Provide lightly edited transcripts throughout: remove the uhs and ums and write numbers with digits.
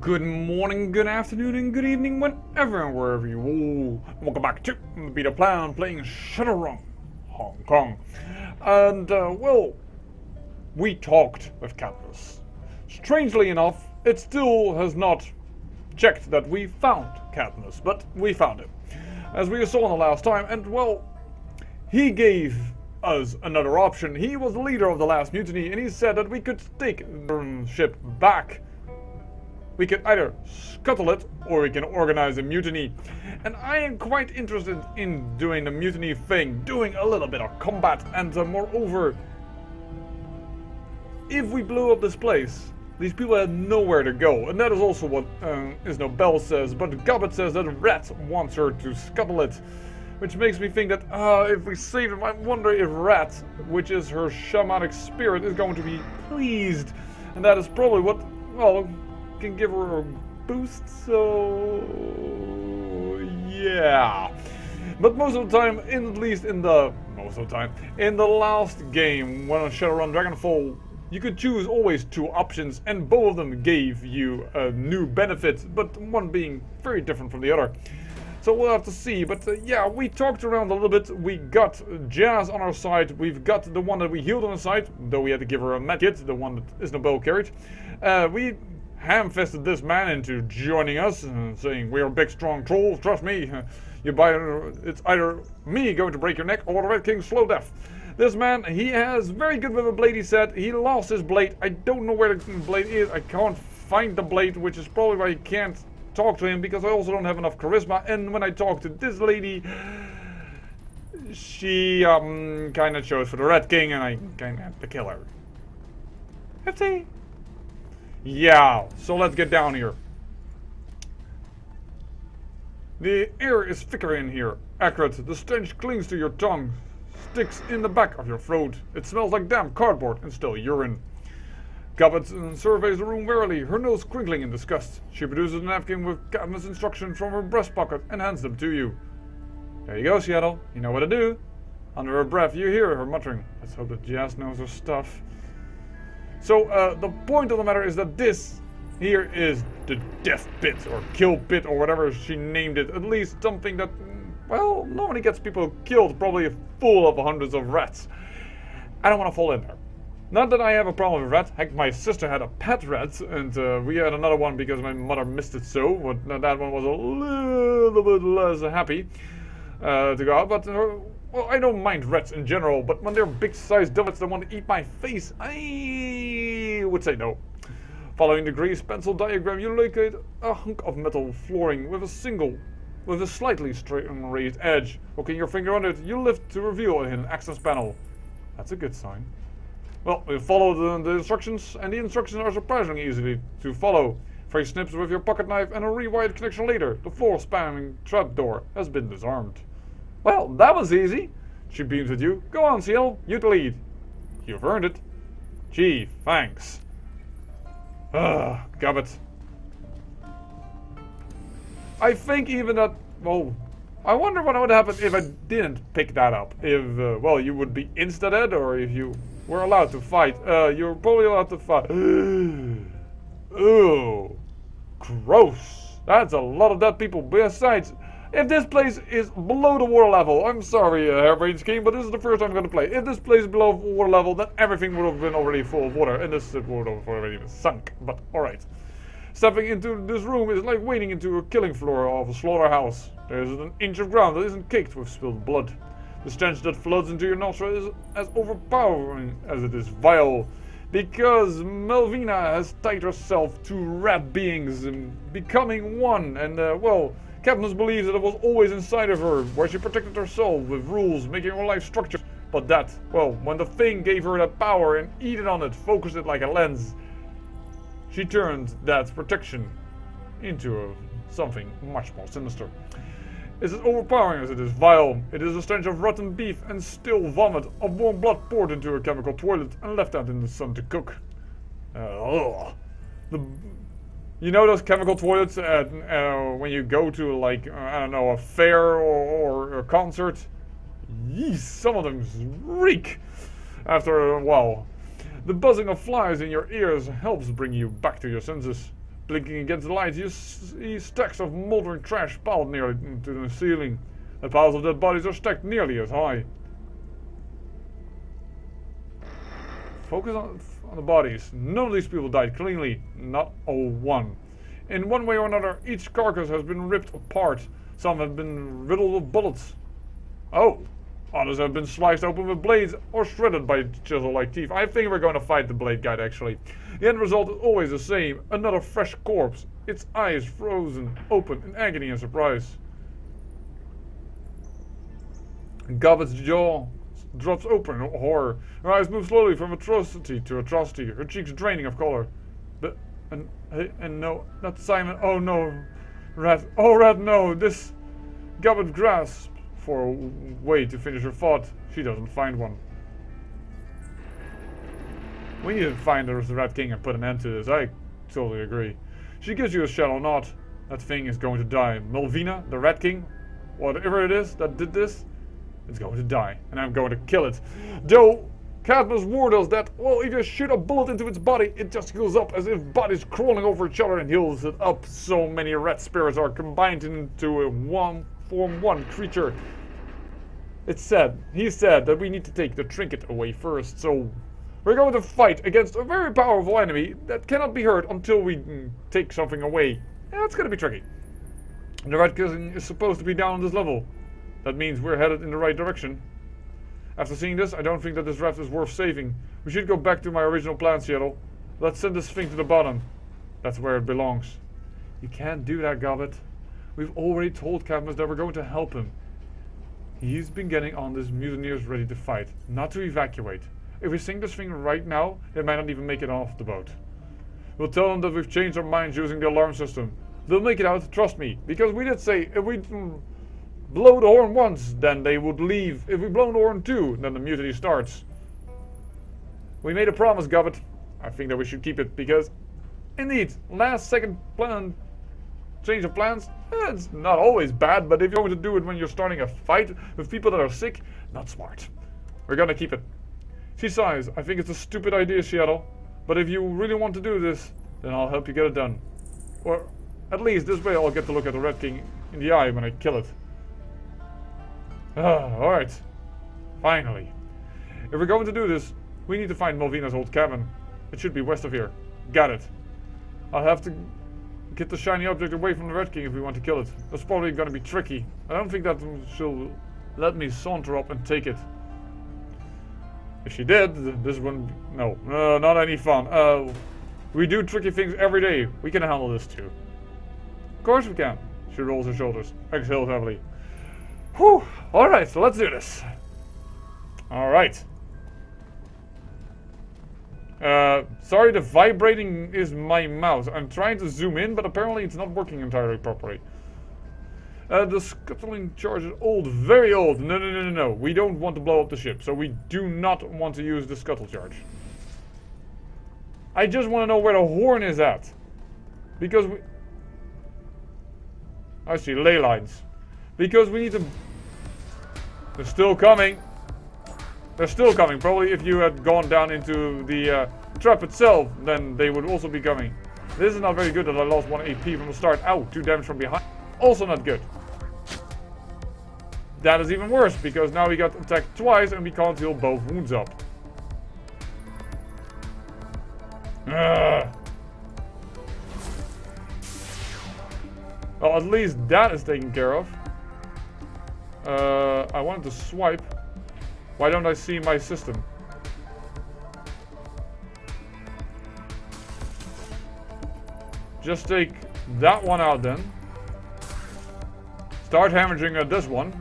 Good morning, good afternoon, and good evening, whenever and wherever you are. Welcome back to the Beta Plan playing Shadowrun Hong Kong. And, we talked with Katniss. Strangely enough, it still has not checked that we found Katniss, but we found him. As we saw in the last time, and, he gave us another option. He was the leader of the last mutiny, and he said that we could take the ship back. We can either scuttle it, or we can organize a mutiny. And I am quite interested in doing the mutiny thing, doing a little bit of combat, and moreover, if we blew up this place, these people had nowhere to go. And that is also what Isnobel says, but Gobbet says that Rat wants her to scuttle it. Which makes me think that if we save him, I wonder if Rat, which is her shamanic spirit, is going to be pleased. And that is probably what, can give her a boost, so yeah. But most of the time, in the last game, when on Shadowrun Dragonfall, you could choose always two options, and both of them gave you a new benefit, but one being very different from the other. So we'll have to see, but yeah, we talked around a little bit. We got Jazz on our side. We've got the one that we healed on the side, though we had to give her a medkit, the one that Isnobel carried. We ham-fisted this man into joining us, saying, "We are big, strong trolls, trust me. It's either me going to break your neck or the Red King's slow death." This man, he has very good with a blade, he said. He lost his blade. I don't know where the blade is. I can't find the blade, which is probably why I can't talk to him, because I also don't have enough charisma. And when I talk to this lady, she kind of chose for the Red King, and I kind of had to kill her. Hefty. Yeah, so let's get down here. The air is thicker in here. Accurate. The stench clings to your tongue, sticks in the back of your throat. It smells like damp cardboard and still urine. Gobbet surveys the room warily, her nose crinkling in disgust. She produces a napkin with Katniss' instructions from her breast pocket and hands them to you. There you go, Seattle. You know what to do. Under her breath, you hear her muttering. Let's hope that Jazz knows her stuff. So, the point of the matter is that this here is the death pit, or kill pit, or whatever she named it. At least something that, normally gets people killed, probably full of hundreds of rats. I don't want to fall in there. Not that I have a problem with rats. Heck, my sister had a pet rat, and we had another one because my mother missed it so. But that one was a little bit less happy to go out. But I don't mind rats in general. But when they're big-sized devils that want to eat my face, I would say no. Following the grease pencil diagram, you locate a hunk of metal flooring with a slightly straight and raised edge. Hooking your finger on it, you lift to reveal a hidden access panel. That's a good sign. Well, we follow the instructions, and the instructions are surprisingly easy to follow. 3 snips with your pocket knife and a rewired connection later, the floor-spanning trapdoor has been disarmed. Well, that was easy. She beams at you. Go on, Seal, you the lead. You've earned it. Gee, thanks. Gobbet. I think even that, I wonder what would happen if I didn't pick that up. If, you would be insta-dead, or if you were allowed to fight. You're probably allowed to fight. Ooh. Gross. That's a lot of dead people. Besides, if this place is below the water level, I'm sorry, Harebrained scheme, but this is the first time I'm going to play. If this place is below water level, then everything would have been already full of water, and this would have already been sunk. But, alright. Stepping into this room is like wading into a killing floor of a slaughterhouse. There isn't an inch of ground that isn't caked with spilled blood. The stench that floods into your nostril is as overpowering as it is vile, because Melvina has tied herself to rat beings, becoming one, and, Katniss believes that it was always inside of her, where she protected herself with rules, making her life structured. But that, when the thing gave her that power and eaten on it, focused it like a lens, she turned that protection into something much more sinister. It's as overpowering as it is vile. It is a stench of rotten beef and still vomit, of warm blood poured into a chemical toilet and left out in the sun to cook. You know those chemical toilets when you go to, like, a fair or a concert? Yeesh, some of them reek after a while. The buzzing of flies in your ears helps bring you back to your senses. Blinking against the lights, you see stacks of moldering trash piled nearly to the ceiling. The piles of dead bodies are stacked nearly as high. Focus on the bodies. None of these people died cleanly. Not a one. In one way or another, each carcass has been ripped apart. Some have been riddled with bullets. Oh, others have been sliced open with blades or shredded by chisel-like teeth. I think we're going to fight the blade guide, actually. The end result is always the same. Another fresh corpse. Its eyes frozen open in agony and surprise. Gobbet's jaw drops open in horror. Her eyes move slowly from atrocity to atrocity, her cheeks draining of color. But, and no, not Simon. Oh no, Rat. Oh, Rat, no. This Gobbet grasps for a way to finish her thought. She doesn't find one. We need to find the Rat King and put an end to this. I totally agree. She gives you a shallow nod. That thing is going to die. Melvina, the Rat King, whatever it is that did this, it's going to die. And I'm going to kill it. Though, Cadmus warned us that, well, if you shoot a bullet into its body, it just heals up as if bodies crawling over each other and heals it up. So many rat spirits are combined into one creature. He said that we need to take the trinket away first, so we're going to fight against a very powerful enemy that cannot be hurt until we take something away. Yeah, it's going to be tricky. The Rat King is supposed to be down on this level. That means we're headed in the right direction. After seeing this, I don't think that this raft is worth saving. We should go back to my original plan, Seattle. Let's send this thing to the bottom. That's where it belongs. You can't do that, Gobbet. We've already told Cadmus that we're going to help him. He's been getting on these mutineers ready to fight, not to evacuate. If we sink this thing right now, they might not even make it off the boat. We'll tell them that we've changed our minds using the alarm system. They'll make it out, trust me, because we did say if we blow the horn once, then they would leave. If we blow the horn two, then the mutiny starts. We made a promise, Gobbet. I think that we should keep it, because indeed, last second plan, change of plans, it's not always bad, but if you're going to do it when you're starting a fight with people that are sick, not smart. We're gonna keep it. She sighs. I think it's a stupid idea, Seattle, but if you really want to do this, then I'll help you get it done. Or at least this way I'll get to look at the Rat King in the eye when I kill it. Alright. Finally. If we're going to do this, we need to find Malvina's old cabin. It should be west of here. Got it. I'll have to get the shiny object away from the Rat King if we want to kill it. That's probably going to be tricky. I don't think that she'll let me saunter up and take it. If she did, this wouldn't... No, not any fun. We do tricky things every day. We can handle this too. Of course we can. She rolls her shoulders. Exhales heavily. Whew. Alright, so let's do this. Alright. Sorry, the vibrating is my mouse. I'm trying to zoom in, but apparently it's not working entirely properly. The scuttling charge is old, very old. No. We don't want to blow up the ship, so we do not want to use the scuttle charge. I just want to know where the horn is at. Because we... I see ley lines. Because we need to... They're still coming. They're still coming. Probably if you had gone down into the trap itself, then they would also be coming. This is not very good that I lost 1 AP from the start. Ow, 2 damage from behind. Also not good. That is even worse, because now we got attacked twice and we can't heal both wounds up. Well, at least that is taken care of. I wanted to swipe. Why don't I see my system? Just take that one out then. Start hemorrhaging at this one.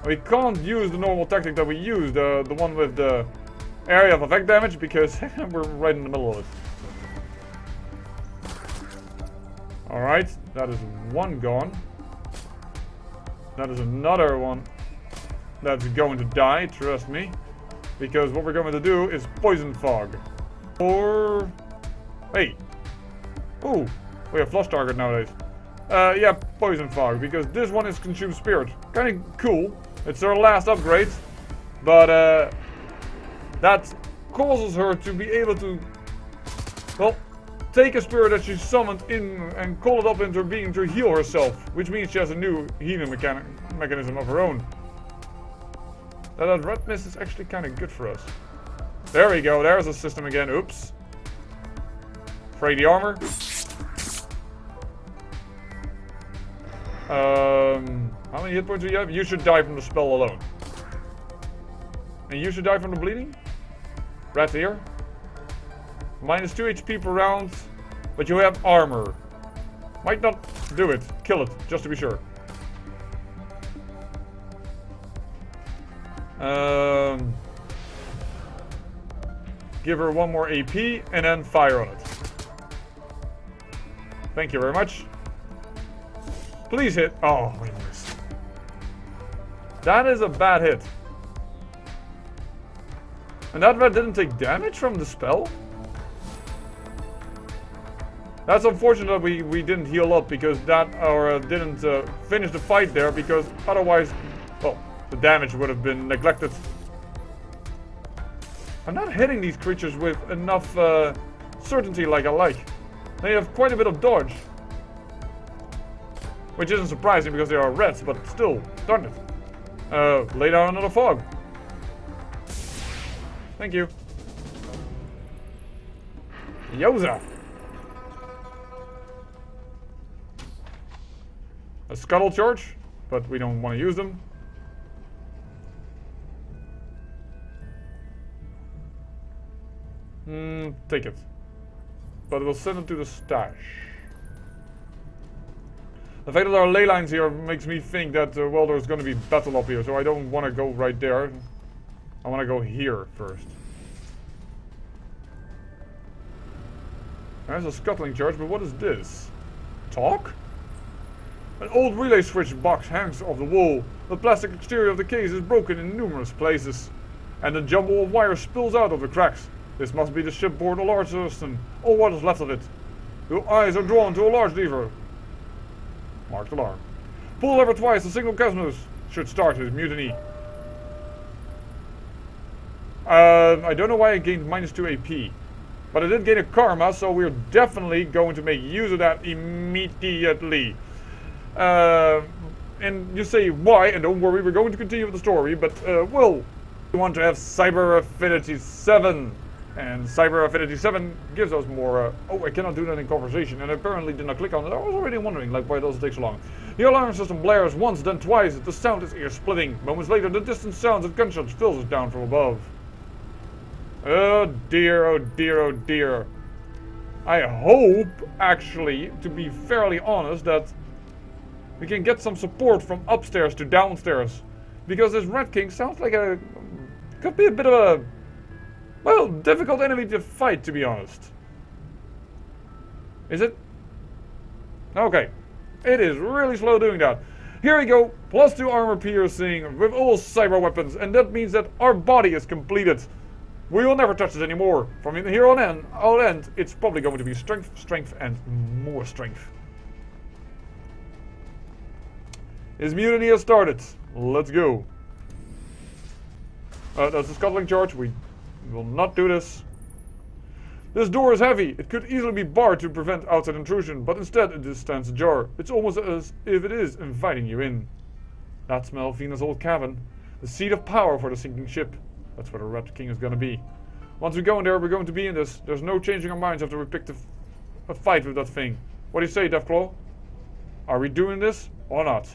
We can't use the normal tactic that we used, the one with the area of effect damage, because we're right in the middle of it. Alright, that is one gone. That is another one that's going to die, trust me. Because what we're going to do is poison fog. Or... Hey. Ooh, we have flush target nowadays. Yeah, poison fog, because this one is consume spirit. Kind of cool. It's our last upgrade. But, that's causes her to be able to, well, take a spirit that she summoned in and call it up into her being to heal herself, which means she has a new healing mechanism of her own. That red mist is actually kind of good for us. There we go, there's a system again. Oops. Fray the armor. How many hit points do you have? You should die from the spell alone. And you should die from the bleeding? Right here. Minus 2 HP per round, but you have armor. Might not do it. Kill it, just to be sure. Give her 1 more AP and then fire on it. Thank you very much. Please hit. Oh, we missed. That is a bad hit. And that red didn't take damage from the spell? That's unfortunate that we didn't heal up because that, or didn't finish the fight there, because otherwise, well, the damage would have been neglected. I'm not hitting these creatures with enough certainty like I like. They have quite a bit of dodge. Which isn't surprising because they are reds, but still, darn it. Lay down another fog. Thank you. Yoza! A scuttle charge, but we don't want to use them. Take it. But we'll send it to the stash. The fact that there are ley lines here makes me think that, well, there's going to be battle up here, so I don't want to go right there. I want to go here first. There's a scuttling charge, but what is this? Talk? An old relay switch box hangs off the wall. The plastic exterior of the case is broken in numerous places, and a jumble of wire spills out of the cracks. This must be the shipboard alarm system, or what is left of it. Your eyes are drawn to a large lever. Marked alarm. Pull the lever twice, the signal cosmos should start his mutiny. I don't know why I gained minus 2 AP. But I did gain a karma, so we're definitely going to make use of that immediately. And you say why, and don't worry, we're going to continue with the story, but, well, we want to have Cyber Affinity 7. And Cyber Affinity 7 gives us more, oh, I cannot do that in conversation, and I apparently did not click on it. I was already wondering, like, why does it take so long? The alarm system blares once, then twice. The sound is ear-splitting. Moments later, the distant sounds of gunshots fills us down from above. Oh dear, oh dear, oh dear. I hope, actually, to be fairly honest, that we can get some support from upstairs to downstairs. Because this Red King sounds like could be a bit of a, well, difficult enemy to fight, to be honest. Is it? Okay. It is really slow doing that. Here we go. +2 armor piercing with all cyber weapons. And that means that our body is completed. We will never touch this anymore. From here on end, it's probably going to be strength, strength, and more strength. His mutiny has started. Let's go. That's a scuttling charge. We will not do this. This door is heavy. It could easily be barred to prevent outside intrusion, but instead it just stands ajar. It's almost as if it is inviting you in. That smell of Venus' old cabin. The seat of power for the sinking ship. That's where the Red King is gonna be. Once we go in there, we're going to be in this. There's no changing our minds after we picked a fight with that thing. What do you say, Deathclaw? Are we doing this or not?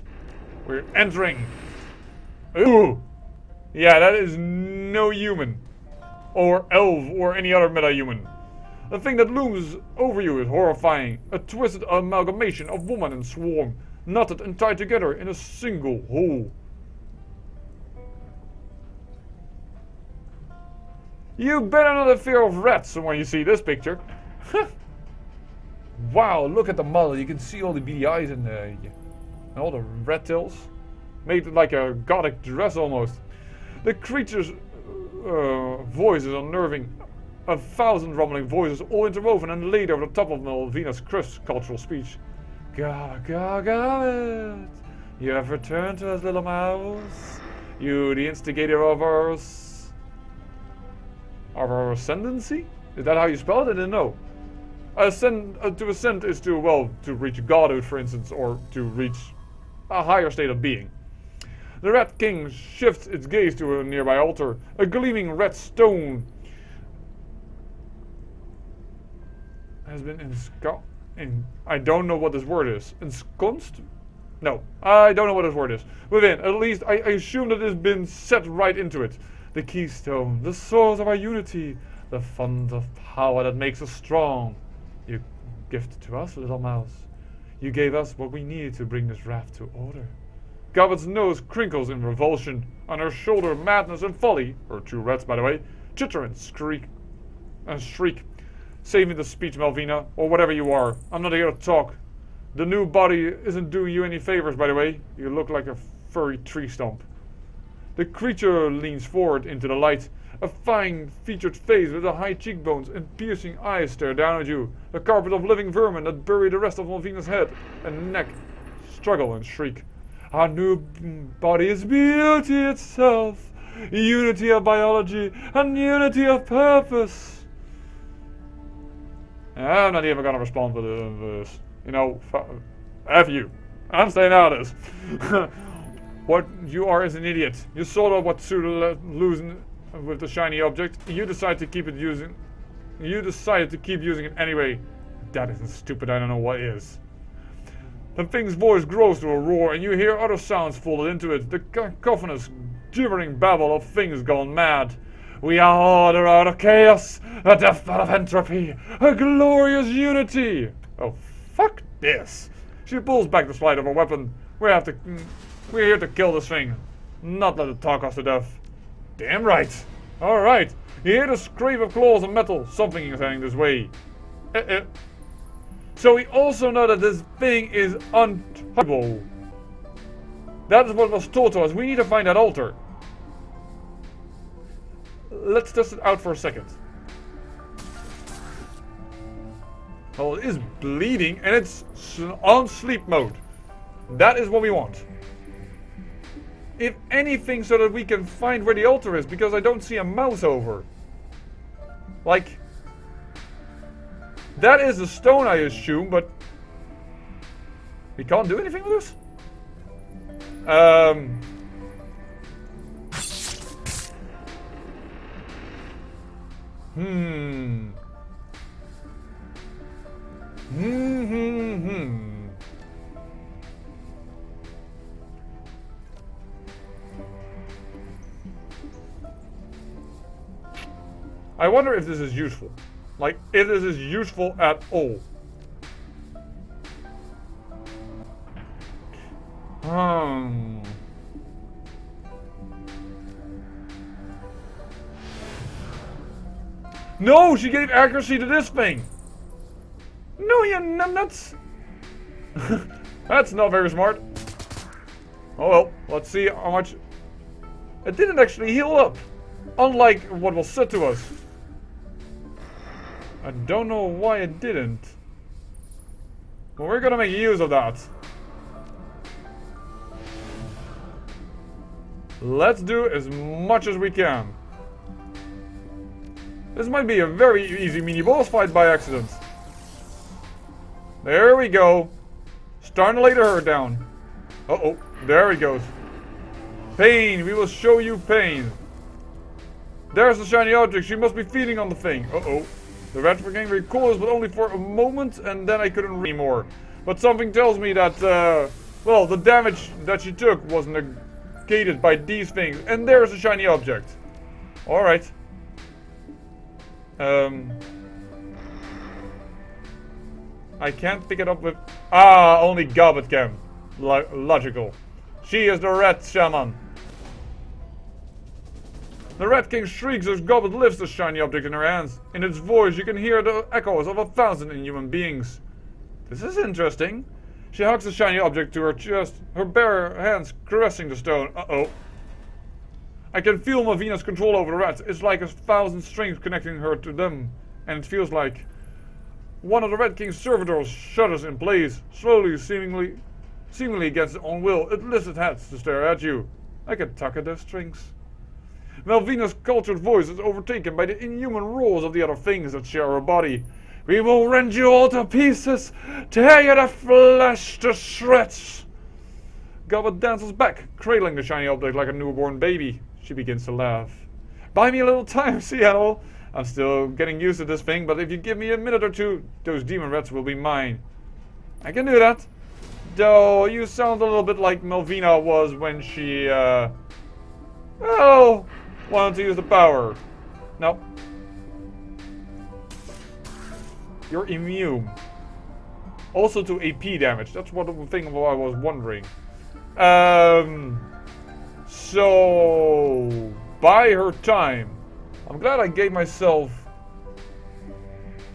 We're entering. Ooh! Yeah, that is no human. Or elf, or any other meta-human. The thing that looms over you is horrifying. A twisted amalgamation of woman and swarm, knotted and tied together in a single whole. You better not have fear of rats when you see this picture. Wow, look at the model. You can see all the beady eyes and all the rat tails. Made it like a gothic dress almost. The creature's voice is unnerving. 1,000 rumbling voices, all interwoven and laid over the top of Melvina's crisp cultural speech. Gargamel, you have returned to us, little mouse. You, the instigator of ours. Our ascendancy? Is that how you spell it? I didn't know. To ascend is to, well, to reach godhood, for instance, or to reach a higher state of being. The Red King shifts its gaze to a nearby altar. A gleaming red stone has been I don't know what this word is. Ensconced? No, I don't know what this word is. Within, at least, I assume that it has been set right into it. The keystone, the source of our unity, the font of power that makes us strong. You gifted to us, little mouse. You gave us what we needed to bring this raft to order. Goblet's nose crinkles in revulsion. On her shoulder, madness and folly, her two rats by the way, chitter and shriek. Save me the speech, Malvina, or whatever you are. I'm not here to talk. The new body isn't doing you any favors, by the way. You look like a furry tree stump. The creature leans forward into the light. A fine-featured face with the high cheekbones and piercing eyes stare down at you. A carpet of living vermin that bury the rest of Malvina's head and neck struggle and shriek. Our new body is beauty itself. Unity of biology and unity of purpose. I'm not even gonna respond to this. You know, F you. I'm staying out of this. What you are is an idiot. You saw what Suda losing with the shiny object. You decided to keep using it anyway. That isn't stupid, I don't know what is. The thing's voice grows to a roar, and you hear other sounds folded into it. The cacophonous, gibbering babble of things gone mad. We are order out of chaos, a death out of entropy, a glorious unity. Oh, fuck this. She pulls back the slide of her weapon. We're here to kill this thing, not let it talk us to death. Damn right. Alright. You hear the scrape of claws and metal. Something is heading this way. So we also know that this thing is untouchable. That is what was told to us. We need to find that altar. Let's test it out for a second. Well, it is bleeding and it's on sleep mode. That is what we want. If anything, so that we can find where the altar is, because I don't see a mouse over. Like, that is a stone, I assume, but we can't do anything with this? I wonder if this is useful. Like, if this is useful at all. No, she gave accuracy to this thing. No, you're nuts. That's not very smart. Oh well, let's see how much. It didn't actually heal up, unlike what was said to us. I don't know why it didn't. But we're gonna make use of that. Let's do as much as we can. This might be a very easy mini boss fight by accident. There we go. Starting to lay the herd down. Uh-oh, there he goes. Pain, we will show you pain. There's the shiny object, she must be feeding on the thing. Uh-oh. The rats became very close, but only for a moment, and then I couldn't read anymore. But something tells me that, well, the damage that she took was negated by these things. And there's a shiny object. Alright. I can't pick it up with... Ah, only Gobbet can. Logical. She is the rat shaman. The Rat King shrieks as Gobbet lifts the shiny object in her hands. In its voice you can hear the echoes of 1,000 inhuman beings. This is interesting. She hugs the shiny object to her chest, her bare hands caressing the stone. Uh-oh. I can feel Malvina's control over the rats. It's like 1,000 strings connecting her to them. And it feels like... One of the Red King's servitors shudders in place, slowly, seemingly against its own will. It lifts its head to stare at you. I can tug at those strings. Melvina's cultured voice is overtaken by the inhuman roars of the other things that share her body. We will rend you all to pieces, tear you the flesh to shreds. Gobbet dances back, cradling the shiny object like a newborn baby. She begins to laugh. Buy me a little time, Seattle. I'm still getting used to this thing, but if you give me a minute or two, those demon rats will be mine. I can do that. Though you sound a little bit like Melvina was when she, well, wanted to use the power. No. You're immune. Also to AP damage. That's what the thing I was wondering. So buy her time. I'm glad I gave myself.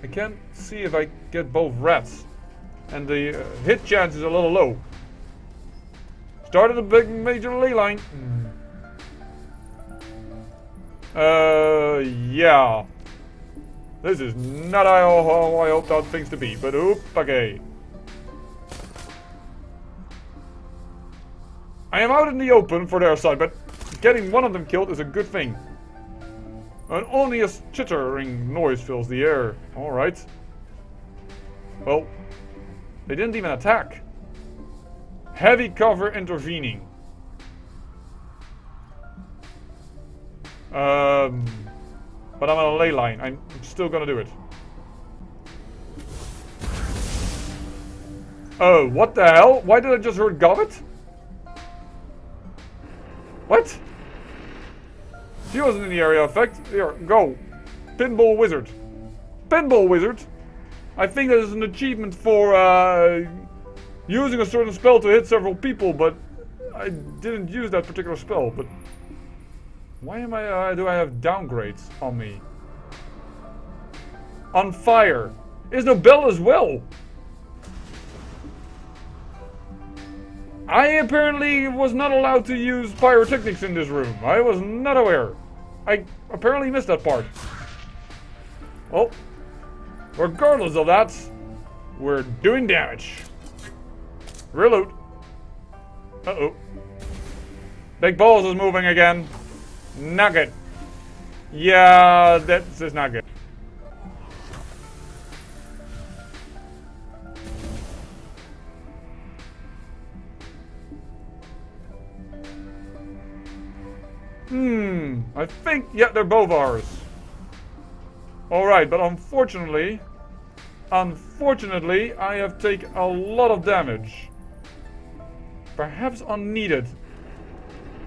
I can't see if I get both rats. And the hit chance is a little low. Started a big major ley line. Yeah. This is not how I hoped out things to be, but oop, okay. I am out in the open for their side, but getting one of them killed is a good thing. An ominous chittering noise fills the air. Alright. Well, they didn't even attack. Heavy cover intervening. But I'm on a ley line. I'm still gonna do it. Oh, what the hell? Why did I just hurt Gobbet? What? She wasn't in the area of effect. Here, go. Pinball Wizard. Pinball Wizard? I think that is an achievement for using a certain spell to hit several people, but I didn't use that particular spell. But why am I? Do I have downgrades on me? On fire. Is no bell as well? I apparently was not allowed to use pyrotechnics in this room. I was not aware. I apparently missed that part. Well, regardless of that, we're doing damage. Reload. Uh-oh. Big Balls is moving again. Not good. Yeah, that's just not good. I think, yeah, they're both ours. Alright, but unfortunately, I have taken a lot of damage. Perhaps unneeded.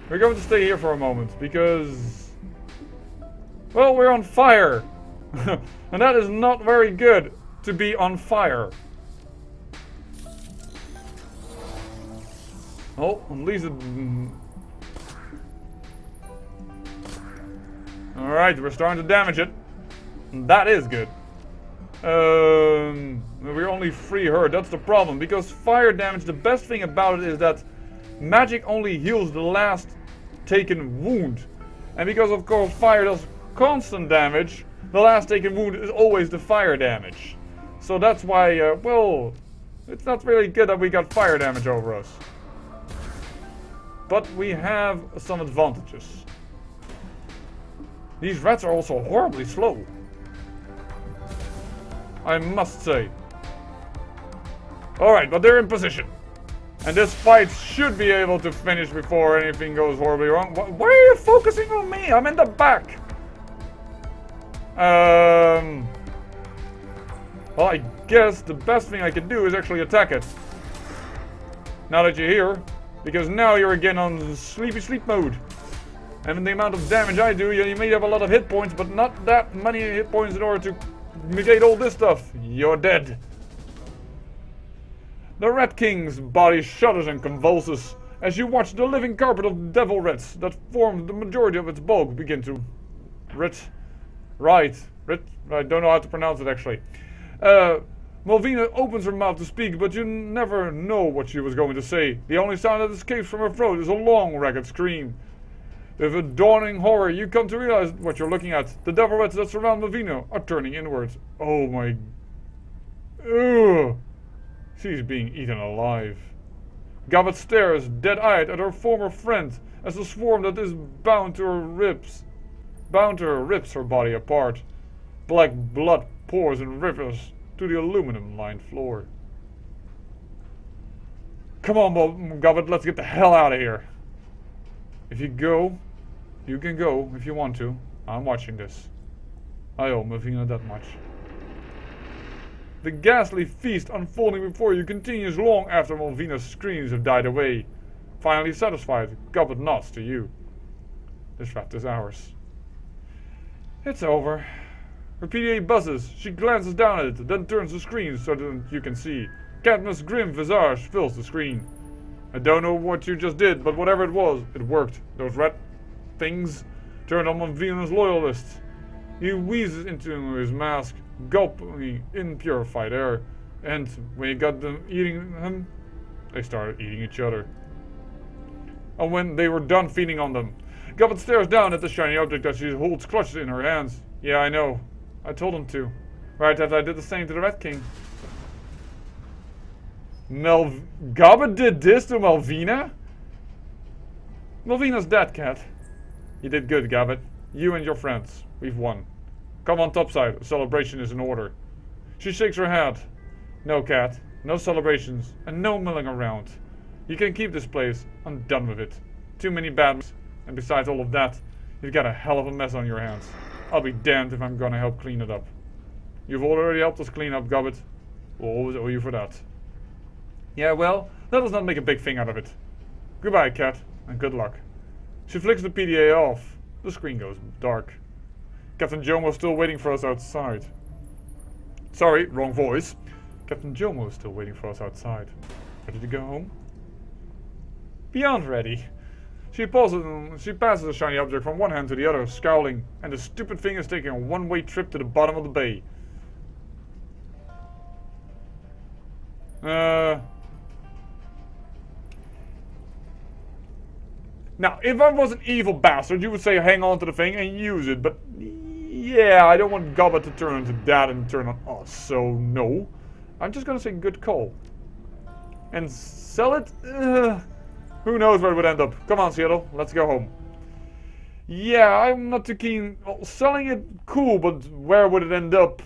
We're going to stay here for a moment, because, well, we're on fire. And that is not very good, to be on fire. Oh, at least it... Alright, we're starting to damage it. That is good. We're only 3 hurt, that's the problem. Because fire damage, the best thing about it is that magic only heals the last taken wound. And because of course fire does constant damage, the last taken wound is always the fire damage. So that's why, well, it's not really good that we got fire damage over us. But we have some advantages. These rats are also horribly slow, I must say. Alright, but they're in position. And this fight should be able to finish before anything goes horribly wrong. Why are you focusing on me? I'm in the back. Well, I guess the best thing I can do is actually attack it. Now that you're here. Because now you're again on sleepy sleep mode. And the amount of damage I do, you may have a lot of hit points, but not that many hit points in order to negate all this stuff. You're dead. The Rat King's body shudders and convulses as you watch the living carpet of devil rats that form the majority of its bulk begin to I don't know how to pronounce it actually. Melvina opens her mouth to speak, but you never know what she was going to say. The only sound that escapes from her throat is a long, ragged scream. With a dawning horror, you come to realize what you're looking at. The devil rats that surround Melvina are turning inwards. Oh my... Ugh. She's being eaten alive. Gobbet stares, dead-eyed, at her former friend, as the swarm that is bound to her ribs bound to her rips her body apart. Black blood pours in rivers to the aluminum-lined floor. Come on, Gobbet, let's get the hell out of here. If you go, you can go if you want to. I'm watching this. I owe Malvina that much. The ghastly feast unfolding before you continues long after Malvina's screams have died away. Finally satisfied, Gobbet nods to you. This raft is ours. It's over. Her PDA buzzes. She glances down at it, then turns the screen so that you can see. Katniss' grim visage fills the screen. I don't know what you just did, but whatever it was, it worked. Those red things turned on Malvina's loyalists. He wheezes into his mask, gulping in purified air. And when he got them eating him, they started eating each other. And when they were done feeding on them, Gobbet stares down at the shiny object that she holds clutched in her hands. Yeah, I know. I told him to. Right after I did the same to the Rat King. Gobbet did this to Malvina? Malvina's dead, Cat. You did good, Gobbet. You and your friends. We've won. Come on topside. A celebration is in order. She shakes her head. No, Cat. No celebrations. And no milling around. You can keep this place. I'm done with it. Too many bad. And besides all of that, you've got a hell of a mess on your hands. I'll be damned if I'm gonna help clean it up. You've already helped us clean up, Gobbet. We'll always owe you for that. Yeah, well, let us not make a big thing out of it. Goodbye, Cat, and good luck. She flicks the PDA off. The screen goes dark. Captain Jomo's still waiting for us outside. Sorry, wrong voice. Captain Jomo is still waiting for us outside. Ready to go home? Beyond ready. She passes the shiny object from one hand to the other, scowling, and the stupid thing is taking a one-way trip to the bottom of the bay. Now, if I was an evil bastard, you would say hang on to the thing and use it, but yeah, I don't want Gobbet to turn into that and turn on us, so no. I'm just gonna say good call. And sell it? Who knows where it would end up. Come on, Seattle, let's go home. Yeah, I'm not too keen. Well, selling it, cool, but where would it end up?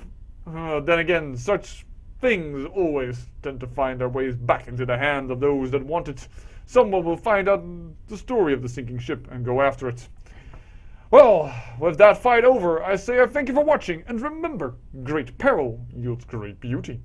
Then again, such things always tend to find their ways back into the hands of those that want it. Someone will find out the story of the sinking ship and go after it. Well, with that fight over, I say I thank you for watching, and remember, great peril yields great beauty.